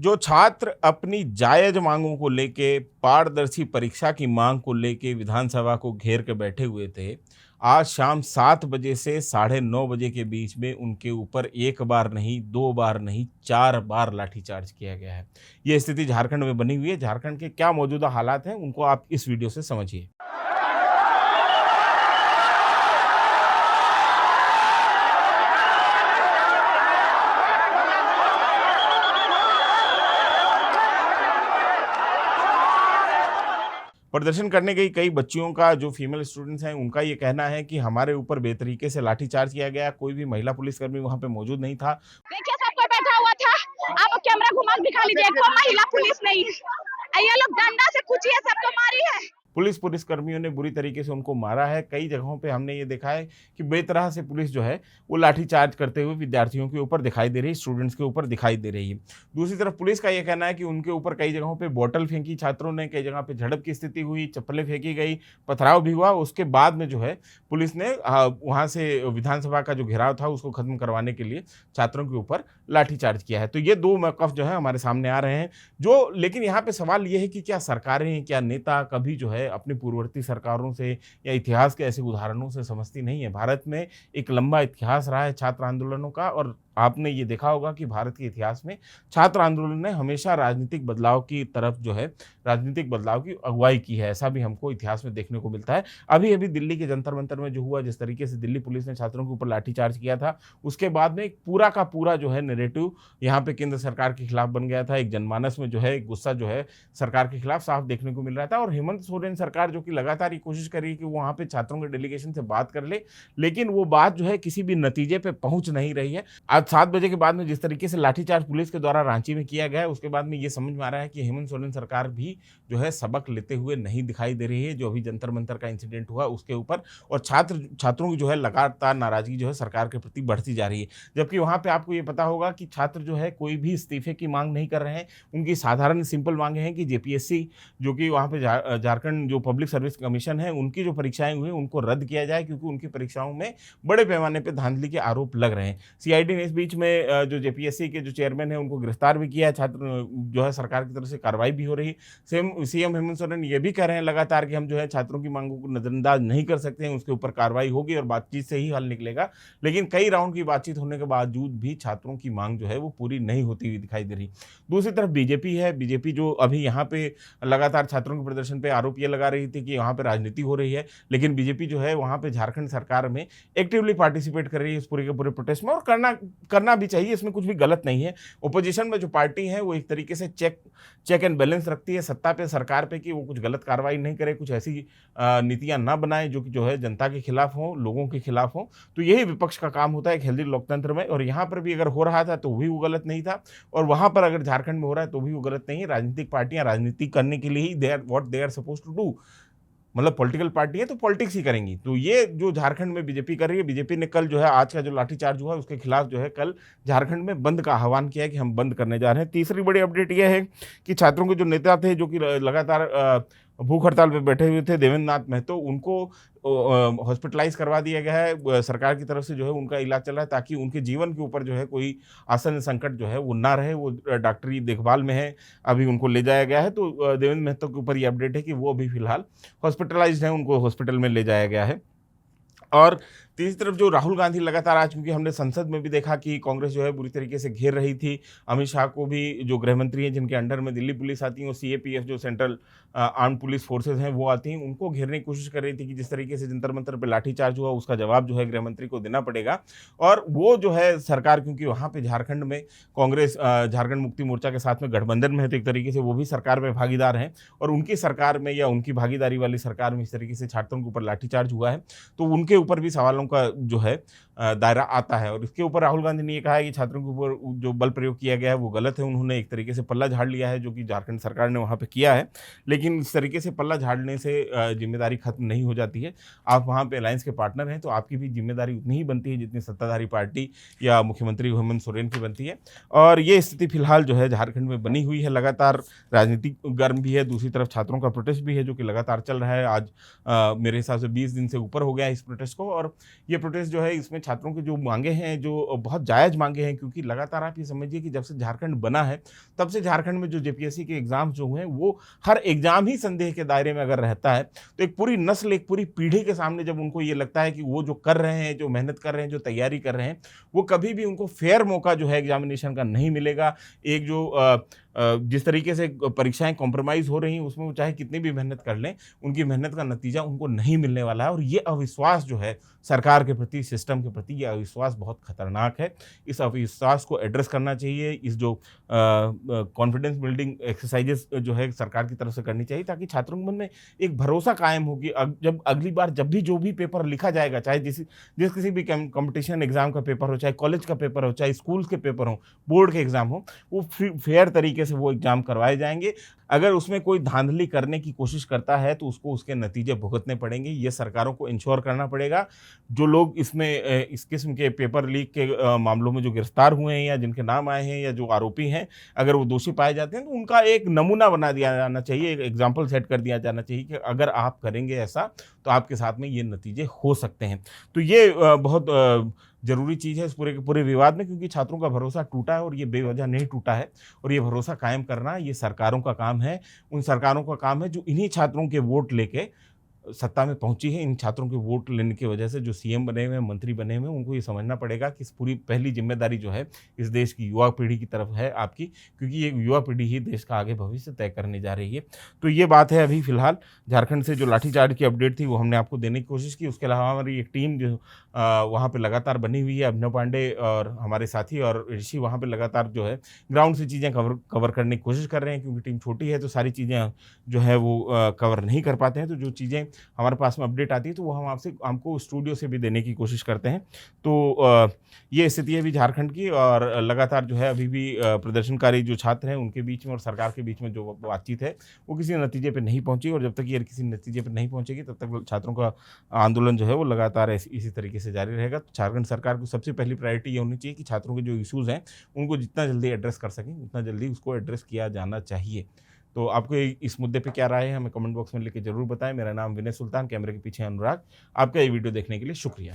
जो छात्र अपनी जायज मांगों को लेके पारदर्शी परीक्षा की मांग को लेके विधानसभा को घेर के बैठे हुए थे, आज शाम 7 बजे से साढ़े 9 बजे के बीच में उनके ऊपर एक बार नहीं, 2 बार नहीं, 4 बार लाठीचार्ज किया गया है। ये स्थिति झारखंड में बनी हुई है। झारखंड के क्या मौजूदा हालात हैं, उनको आप इस वीडियो से समझिए। प्रदर्शन करने गई कई बच्चियों का, जो फीमेल स्टूडेंट्स हैं, उनका ये कहना है कि हमारे ऊपर बेतरीके से लाठीचार्ज किया गया। कोई भी महिला पुलिसकर्मी वहाँ पे मौजूद नहीं था। देखिए सब कोई बैठा हुआ था। आप कैमरा घुमा के दिखा लीजिए, कोई महिला पुलिस नहीं है। ये लोग डंडा से कुचिए सबको मारी है। पुलिसकर्मियों ने बुरी तरीके से उनको मारा है। कई जगहों पे हमने ये देखा है कि बेतरह से पुलिस जो है वो लाठीचार्ज करते हुए विद्यार्थियों के ऊपर दिखाई दे रही है, स्टूडेंट्स के ऊपर दिखाई दे रही है। दूसरी तरफ पुलिस का ये कहना है कि उनके ऊपर कई जगहों पे बॉटल फेंकी छात्रों ने, कई जगह पे झड़प की स्थिति हुई, चप्पलें फेंकी गई, पथराव भी हुआ। उसके बाद में जो है पुलिस ने वहाँ से विधानसभा का जो घेराव था उसको खत्म करवाने के लिए छात्रों के ऊपर लाठीचार्ज किया है। तो ये 2 मौक़िफ़ जो है हमारे सामने आ रहे हैं। लेकिन यहाँ पे सवाल ये है कि क्या सरकारें, क्या नेता कभी जो है अपनी पूर्ववर्ती सरकारों से या इतिहास के ऐसे उदाहरणों से समझती नहीं है। भारत में एक लंबा इतिहास रहा है छात्र आंदोलनों का, और आपने ये देखा होगा कि भारत के इतिहास में छात्र आंदोलन ने हमेशा राजनीतिक बदलाव की तरफ जो है, राजनीतिक बदलाव की अगुवाई की है। ऐसा भी हमको इतिहास में देखने को मिलता है। अभी-अभी दिल्ली के जंतर मंतर में जो हुआ, जिस तरीके से दिल्ली पुलिस ने छात्रों के ऊपर लाठीचार्ज किया था, उसके बाद में एक पूरा का पूरा जो है नैरेटिव यहाँ पे केंद्र सरकार के खिलाफ बन गया था। एक जनमानस में जो है एक गुस्सा जो है सरकार के खिलाफ साफ देखने को मिल रहा था। और हेमंत सोरेन सरकार जो कि लगातार ये कोशिश कर रही है कि वो वहाँ पे छात्रों के डेलीगेशन से बात कर ले, लेकिन वो बात जो है किसी भी नतीजे पे पहुँच नहीं रही है। आज 7 बजे के बाद में जिस तरीके से लाठीचार्ज पुलिस के द्वारा रांची में किया गया है, उसके बाद में ये समझ में आ रहा है कि हेमंत सोरेन सरकार भी जो है सबक लेते हुए नहीं दिखाई दे रही है। जो अभी जंतर मंतर का इंसिडेंट हुआ उसके ऊपर, और छात्रों की जो है लगातार नाराजगी जो है सरकार के प्रति बढ़ती जा रही है। जबकि वहाँ पे आपको ये पता होगा कि छात्र जो है कोई भी इस्तीफे की मांग नहीं कर रहे हैं। उनकी साधारण सिंपल मांगे हैं कि जेपीएससी, जो कि वहाँ पे झारखंड जो पब्लिक सर्विस कमीशन है, उनकी जो परीक्षाएं हुई उनको रद्द किया जाए, क्योंकि उनकी परीक्षाओं में बड़े पैमाने पर धांधली के आरोप लग रहे हैं। सीआईडी ने इस बीच में जो जेपीएससी के जो चेयरमैन है उनको गिरफ्तार भी किया है। छात्र जो है सरकार की तरफ से कार्रवाई भी हो रही है। सीएम हेमंत सोरेन ये भी कह रहे हैं लगातार कि हम जो है छात्रों की मांगों को नजरअंदाज नहीं कर सकते हैं, उसके ऊपर कार्रवाई होगी और बातचीत से ही हल निकलेगा। लेकिन कई राउंड की बातचीत होने के बावजूद भी छात्रों की मांग जो है वो पूरी नहीं होती हुई दिखाई दे रही। दूसरी तरफ बीजेपी है। बीजेपी जो अभी यहाँ पे लगातार छात्रों के प्रदर्शन पे आरोप ये लगा रही थी कि यहाँ पे राजनीति हो रही है, लेकिन बीजेपी जो है वहाँ पे झारखंड सरकार में एक्टिवली पार्टिसिपेट कर रही है इस पूरे के पूरे प्रोटेस्ट में, और करना भी चाहिए, इसमें कुछ भी गलत नहीं है। ओपोजिशन में जो पार्टी है वो एक तरीके से चेक एंड बैलेंस रखती है सत्ता पे, सरकार पे, कि वो कुछ गलत कार्रवाई नहीं करे, कुछ ऐसी नीतियां ना बनाए जो कि जो है जनता के खिलाफ हो, लोगों के खिलाफ हो। तो यही विपक्ष का काम होता है एक हेल्दी लोकतंत्र में। और यहाँ पर भी अगर हो रहा था तो भी वो गलत नहीं था, और वहां पर अगर झारखंड में हो रहा है तो भी वो गलत नहीं है। राजनीतिक पार्टियां राजनीति करने के लिए ही they are suppose to do, मतलब पॉलिटिकल पार्टी है तो पॉलिटिक्स ही करेंगी। तो ये जो झारखंड में बीजेपी कर रही है, बीजेपी ने कल जो है आज का जो लाठीचार्ज हुआ उसके खिलाफ जो है कल झारखंड में बंद का आह्वान किया है कि हम बंद करने जा रहे हैं। तीसरी बड़ी अपडेट ये है कि छात्रों के जो नेता थे, जो कि लगातार भूख हड़ताल पे बैठे हुए थे, देवेंद्र नाथ महतो, उनको हॉस्पिटलाइज करवा दिया गया है। सरकार की तरफ से जो है उनका इलाज चल रहा है, ताकि उनके जीवन के ऊपर जो है कोई आसन संकट जो है वो ना रहे। वो डॉक्टरी देखभाल में है, अभी उनको ले जाया गया है। तो देवेंद्र महतो के ऊपर ये अपडेट है कि वो अभी फिलहाल हॉस्पिटलाइज्ड है, उनको हॉस्पिटल में ले जाया गया है। और तीसरी तरफ जो राहुल गांधी लगातार आज, क्योंकि हमने संसद में भी देखा कि कांग्रेस जो है बुरी तरीके से घेर रही थी अमित शाह को भी, जो गृह मंत्री हैं जिनके अंडर में दिल्ली पुलिस आती है, और सीएपीएफ जो सेंट्रल आर्म पुलिस फोर्सेज हैं वो आती हैं, उनको घेरने की कोशिश कर रही थी कि जिस तरीके से जंतर मंतर पर लाठीचार्ज हुआ उसका जवाब जो है गृह मंत्री को देना पड़ेगा। और वो जो है सरकार, क्योंकि वहाँ पे झारखंड में कांग्रेस झारखंड मुक्ति मोर्चा के साथ में गठबंधन में है, तो एक तरीके से वो भी सरकार में भागीदार हैं, और उनकी सरकार में या उनकी भागीदारी वाली सरकार में इस तरीके से छात्रों के ऊपर लाठीचार्ज हुआ है, तो उनके ऊपर भी सवालों का जो है दायरा आता है। और इसके ऊपर राहुल गांधी ने ये कहा है कि छात्रों के ऊपर जो बल प्रयोग किया गया है वो गलत है। उन्होंने एक तरीके से पल्ला झाड़ लिया है, जो कि झारखंड सरकार ने वहाँ पे किया है, लेकिन इस तरीके से पल्ला झाड़ने से जिम्मेदारी खत्म नहीं हो जाती है। आप वहाँ पे अलायंस के पार्टनर हैं तो आपकी भी जिम्मेदारी उतनी ही बनती है जितनी सत्ताधारी पार्टी या मुख्यमंत्री हेमंत सोरेन की बनती है। और ये स्थिति फिलहाल जो है झारखंड में बनी हुई है। लगातार राजनीतिक गर्म भी है, दूसरी तरफ छात्रों का प्रोटेस्ट भी है जो कि लगातार चल रहा है। आज मेरे हिसाब से 20 दिन से ऊपर हो गया है इस प्रोटेस्ट को, और ये प्रोटेस्ट जो है इसमें छात्रों की जो मांगे हैं, जो बहुत जायज़ मांगे हैं, क्योंकि लगातार आप ये समझिए कि जब से झारखंड बना है, तब से झारखंड में जो जेपीएससी के एग्ज़ाम्स जो हुए हैं, वो हर एग्ज़ाम ही संदेह के दायरे में अगर रहता है, तो एक पूरी नस्ल, एक पूरी पीढ़ी के सामने जब उनको ये लगता है कि वो जो कर रहे हैं, जो मेहनत कर रहे हैं, जो तैयारी कर रहे हैं, वो कभी भी उनको फेयर मौका जो है एग्ज़ामिनेशन का नहीं मिलेगा। एक जो जिस तरीके से परीक्षाएँ कॉम्प्रोमाइज़ हो रही हैं, उसमें वो चाहे कितनी भी मेहनत कर लें, उनकी मेहनत का नतीजा उनको नहीं मिलने वाला है। और ये अविश्वास जो है सरकार के प्रति, सिस्टम के प्रति, ये अविश्वास बहुत खतरनाक है। इस अविश्वास को एड्रेस करना चाहिए। इस जो कॉन्फिडेंस बिल्डिंग एक्सरसाइज़ेज़ जो है सरकार की तरफ से करनी चाहिए, ताकि छात्रों के मन में एक भरोसा कायम हो कि जब अगली बार जब भी जो भी पेपर लिखा जाएगा, चाहे जिस किसी भी कॉम्पिटिशन एग्ज़ाम का पेपर हो, चाहे कॉलेज का पेपर हो, चाहे स्कूल के पेपर हों, बोर्ड के एग्ज़ाम हो, वो फेयर तरीके से वो एग्ज़ाम करवाए जाएँगे। अगर उसमें कोई धांधली करने की कोशिश करता है, तो उसको उसके नतीजे भुगतने पड़ेंगे। ये सरकारों को इंश्योर करना पड़ेगा। जो लोग इसमें इस किस्म के पेपर लीक के मामलों में जो गिरफ्तार हुए हैं, या जिनके नाम आए हैं, या जो आरोपी हैं, अगर वो दोषी पाए जाते हैं, तो उनका एक नमूना बना दिया जाना चाहिए, एक एग्ज़ाम्पल सेट कर दिया जाना चाहिए कि अगर आप करेंगे ऐसा, तो आपके साथ में ये नतीजे हो सकते हैं। तो ये बहुत ज़रूरी चीज़ है इस पूरे के पूरे विवाद में, क्योंकि छात्रों का भरोसा टूटा है और ये बेवजह नहीं टूटा है। और ये भरोसा कायम करना ये सरकारों का काम है। उन सरकारों का काम है जो इन्हीं छात्रों के वोट लेके सत्ता में पहुंची है। इन छात्रों के वोट लेने की वजह से जो सीएम बने हुए हैं, मंत्री बने हुए हैं, उनको ये समझना पड़ेगा कि इस पूरी पहली जिम्मेदारी जो है इस देश की युवा पीढ़ी की तरफ है आपकी, क्योंकि ये युवा पीढ़ी ही देश का आगे भविष्य तय करने जा रही है। तो ये बात है अभी फिलहाल झारखंड से जो लाठीचार्ज की अपडेट थी वो हमने आपको देने की कोशिश की। उसके अलावा हमारी एक टीम जो वहाँ पे लगातार बनी हुई है, अभिनव पांडे और हमारे साथी और ऋषि वहाँ पे लगातार जो है ग्राउंड से चीज़ें कवर करने की कोशिश कर रहे हैं, क्योंकि टीम छोटी है तो सारी चीज़ें जो है वो कवर नहीं कर पाते हैं। तो जो चीज़ें हमारे पास में अपडेट आती है, तो वो हम आपको स्टूडियो से भी देने की कोशिश करते हैं। तो ये स्थिति है अभी झारखंड की, और लगातार जो है अभी भी प्रदर्शनकारी जो छात्र हैं उनके बीच में और सरकार के बीच में जो बातचीत है वो किसी नतीजे पे नहीं पहुंची। और जब तक ये किसी नतीजे पे नहीं पहुंचेगी, तब तक छात्रों का आंदोलन जो है वो लगातार इसी तरीके से जारी रहेगा। तो झारखंड सरकार को सबसे पहली प्रायोरिटी ये होनी चाहिए कि छात्रों के जो इश्यूज़ हैं उनको जितना जल्दी एड्रेस कर सकें, उतना जल्दी उसको एड्रेस किया जाना चाहिए। तो आपको इस मुद्दे पे क्या राय है, हमें कमेंट बॉक्स में लिख के ज़रूर बताएं। मेरा नाम विनय सुल्तान, कैमरे के पीछे अनुराग। आपका ये वीडियो देखने के लिए शुक्रिया।